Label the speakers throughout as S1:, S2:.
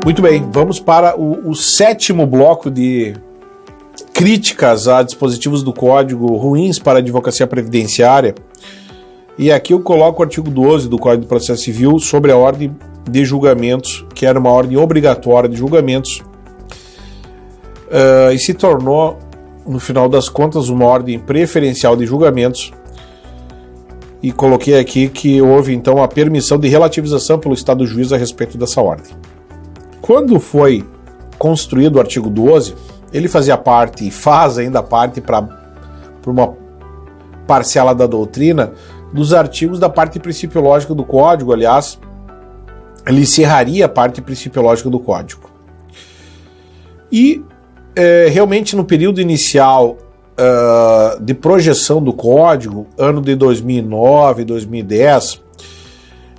S1: Muito bem, vamos para o sétimo bloco de críticas a dispositivos do Código ruins para a advocacia previdenciária. E aqui eu coloco o artigo 12 do Código de Processo Civil sobre a ordem de julgamentos, que era uma ordem obrigatória de julgamentos, e se tornou, no final das contas, uma ordem preferencial de julgamentos. E coloquei aqui que houve, então, a permissão de relativização pelo Estado do juiz a respeito dessa ordem. Quando foi construído o artigo 12, ele fazia parte e faz ainda parte para uma parcela da doutrina dos artigos da parte principiológica do Código. Aliás, ele encerraria a parte principiológica do Código. E realmente no período inicial de projeção do Código, ano de 2009, 2010,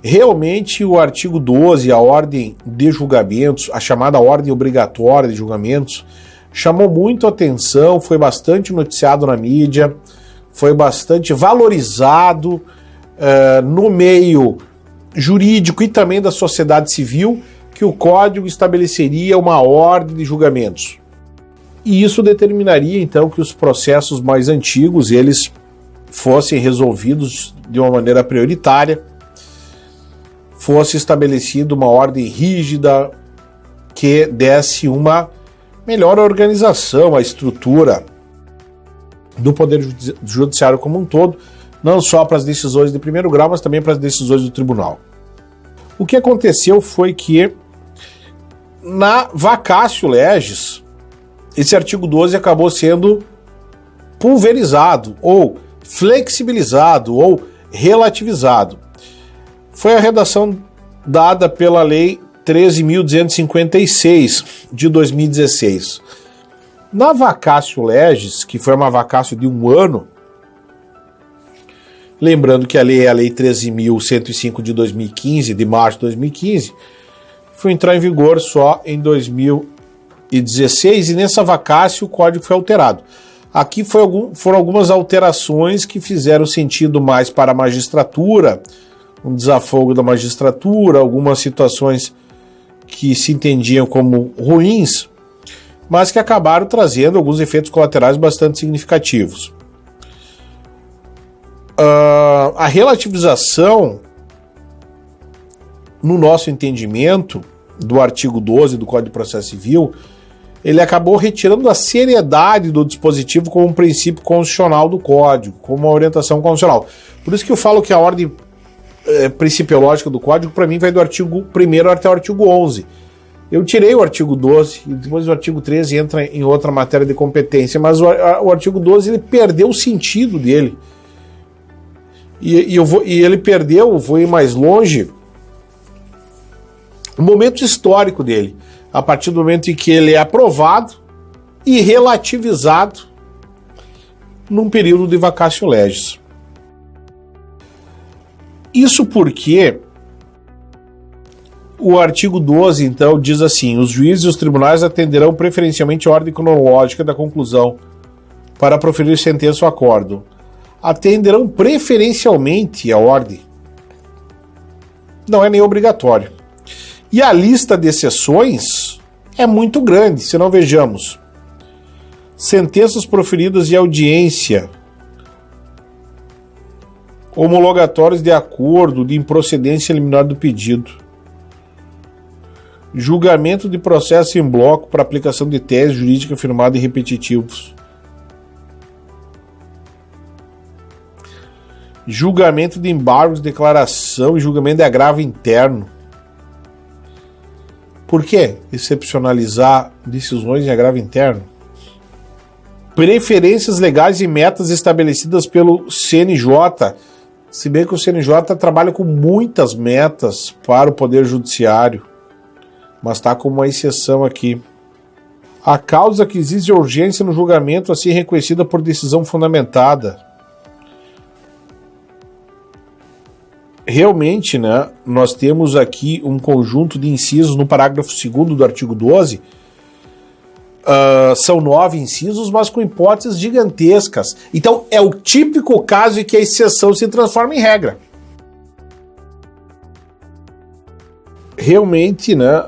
S1: realmente o artigo 12, a ordem de julgamentos, a chamada ordem obrigatória de julgamentos, chamou muito a atenção, foi bastante noticiado na mídia, foi bastante valorizado no meio jurídico e também da sociedade civil, que o Código estabeleceria uma ordem de julgamentos. E isso determinaria, então, que os processos mais antigos eles fossem resolvidos de uma maneira prioritária, fosse estabelecida uma ordem rígida que desse uma melhor organização à estrutura do Poder Judiciário como um todo, não só para as decisões de primeiro grau, mas também para as decisões do tribunal. O que aconteceu foi que, na vacatio legis, esse artigo 12 acabou sendo pulverizado, ou flexibilizado, ou relativizado. Foi a redação dada pela Lei 13.256 de 2016. Na vacatio legis, que foi uma vacatio de 1 ano, lembrando que a lei é a Lei 13.105 de 2015, de março de 2015, foi entrar em vigor só em 2016, e nessa vacatio o Código foi alterado. Aqui foram algumas alterações que fizeram sentido mais para a magistratura, um desafogo da magistratura, algumas situações que se entendiam como ruins, mas que acabaram trazendo alguns efeitos colaterais bastante significativos. A relativização, no nosso entendimento, do artigo 12 do Código de Processo Civil, ele acabou retirando a seriedade do dispositivo como um princípio constitucional do Código, como uma orientação constitucional. Por isso que eu falo que a ordem principiológica do Código, para mim, vai do artigo 1º até o artigo 11. Eu tirei o artigo 12, e depois o artigo 13 entra em outra matéria de competência, mas o artigo 12 ele perdeu o sentido dele. E ele perdeu, vou ir mais longe, o momento histórico dele, a partir do momento em que ele é aprovado e relativizado num período de vacatio legis. Isso porque o artigo 12, então, diz assim: os juízes e os tribunais atenderão preferencialmente a ordem cronológica da conclusão para proferir sentença ou acordo. Atenderão preferencialmente a ordem. Não é nem obrigatório. E a lista de exceções é muito grande, se não vejamos. Sentenças proferidas em audiência, homologatórios de acordo de improcedência liminar do pedido, julgamento de processo em bloco para aplicação de tese jurídica firmada em repetitivos, julgamento de embargos, declaração e julgamento de agravo interno. Por que excepcionalizar decisões em agravo interno? Preferências legais e metas estabelecidas pelo CNJ, se bem que o CNJ trabalha com muitas metas para o Poder Judiciário, mas está com uma exceção aqui. A causa que exige urgência no julgamento a ser reconhecida por decisão fundamentada. Realmente, né, nós temos aqui um conjunto de incisos no parágrafo 2º do artigo 12. São 9 incisos, mas com hipóteses gigantescas. Então, é o típico caso em que a exceção se transforma em regra. realmente, né,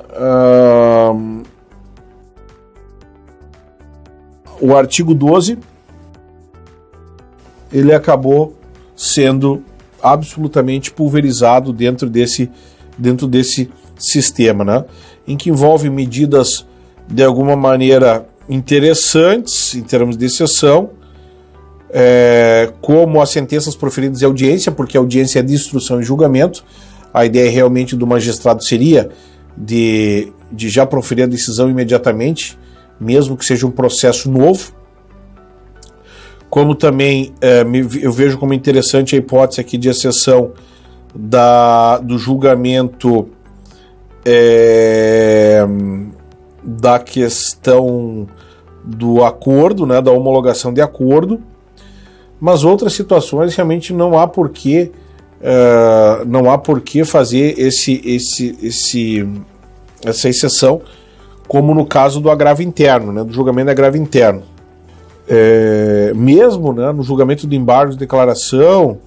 S1: o artigo 12 ele acabou sendo absolutamente pulverizado dentro desse sistema, né, em que envolve medidas de alguma maneira interessantes em termos de exceção, como as sentenças proferidas em audiência, porque a audiência é de instrução e julgamento. A ideia realmente do magistrado seria de já proferir a decisão imediatamente, mesmo que seja um processo novo. Como também eu vejo como interessante a hipótese aqui de exceção do julgamento da questão do acordo, né, da homologação de acordo, mas outras situações realmente não há por que fazer essa exceção, como no caso do agravo interno, né, do julgamento de agravo interno. Mesmo, né, no julgamento de embargo de declaração,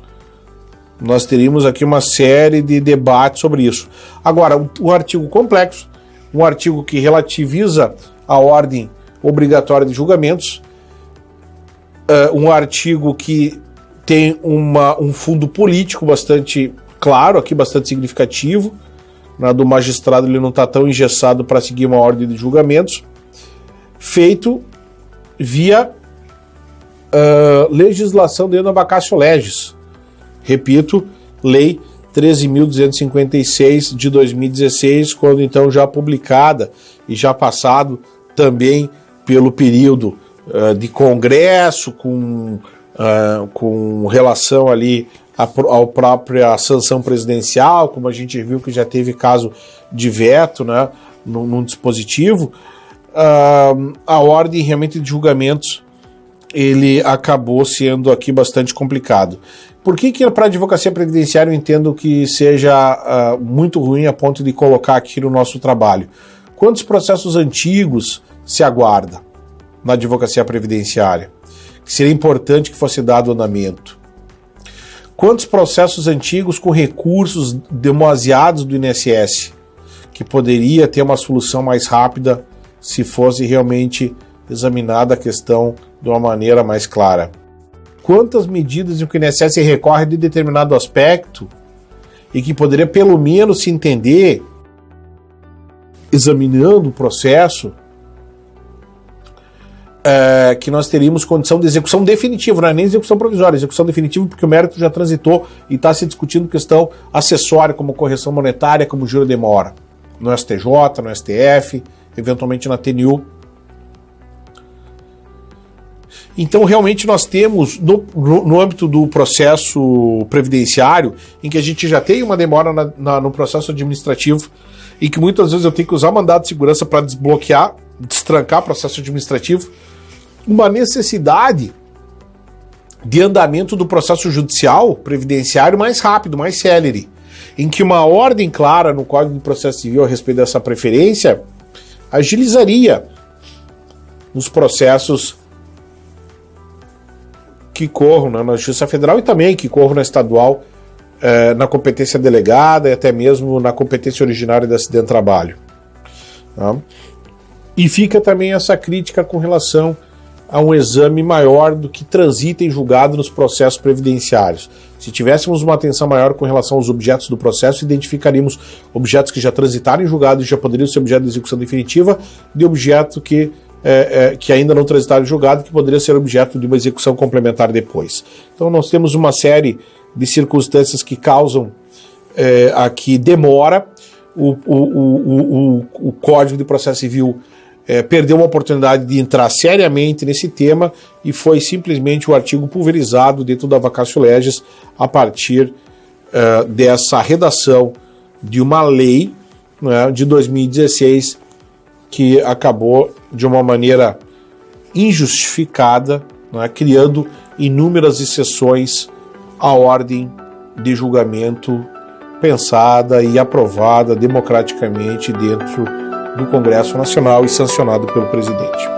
S1: nós teríamos aqui uma série de debates sobre isso. Agora, um artigo complexo, um artigo que relativiza a ordem obrigatória de julgamentos, um artigo que tem um fundo político bastante claro, aqui bastante significativo, né, do magistrado ele não está tão engessado para seguir uma ordem de julgamentos, feito via legislação dentro da vacatio legis. Repito, Lei 13.256 de 2016, quando então já publicada e já passado também pelo período de Congresso, com relação ali à própria sanção presidencial, como a gente viu que já teve caso de veto, né, num dispositivo, a ordem realmente de julgamentos ele acabou sendo aqui bastante complicado. Por que para a advocacia previdenciária eu entendo que seja muito ruim a ponto de colocar aqui no nosso trabalho? Quantos processos antigos se aguarda na advocacia previdenciária, que seria importante que fosse dado andamento? Quantos processos antigos com recursos demasiados do INSS, que poderia ter uma solução mais rápida se fosse realmente examinada a questão de uma maneira mais clara? Quantas medidas em que o INSS recorre de determinado aspecto e que poderia pelo menos se entender, examinando o processo, que nós teríamos condição de execução definitiva, não é nem execução provisória, execução definitiva, porque o mérito já transitou e está se discutindo questão acessória, como correção monetária, como juro de demora, no STJ, no STF, eventualmente na TNU. Então, realmente, nós temos, no âmbito do processo previdenciário, em que a gente já tem uma demora no processo administrativo, e que muitas vezes eu tenho que usar mandado de segurança para desbloquear, destrancar o processo administrativo, uma necessidade de andamento do processo judicial previdenciário mais rápido, mais célere, em que uma ordem clara no Código de Processo Civil a respeito dessa preferência agilizaria os processos que corram, né, na Justiça Federal e também que corram na estadual, na competência delegada e até mesmo na competência originária da acidente de trabalho. Tá? E fica também essa crítica com relação a um exame maior do que transita em julgado nos processos previdenciários. Se tivéssemos uma atenção maior com relação aos objetos do processo, identificaríamos objetos que já transitaram em julgado e já poderiam ser objeto de execução definitiva, de objeto que ainda não transitaram em julgado, que poderia ser objeto de uma execução complementar depois. Então nós temos uma série de circunstâncias que causam aqui demora. O Código de Processo Civil perdeu uma oportunidade de entrar seriamente nesse tema e foi simplesmente o artigo pulverizado dentro da vacatio legis a partir dessa redação de uma lei, né, de 2016 que acabou de uma maneira injustificada, né, criando inúmeras exceções à ordem de julgamento pensada e aprovada democraticamente dentro do Congresso Nacional e sancionado pelo presidente.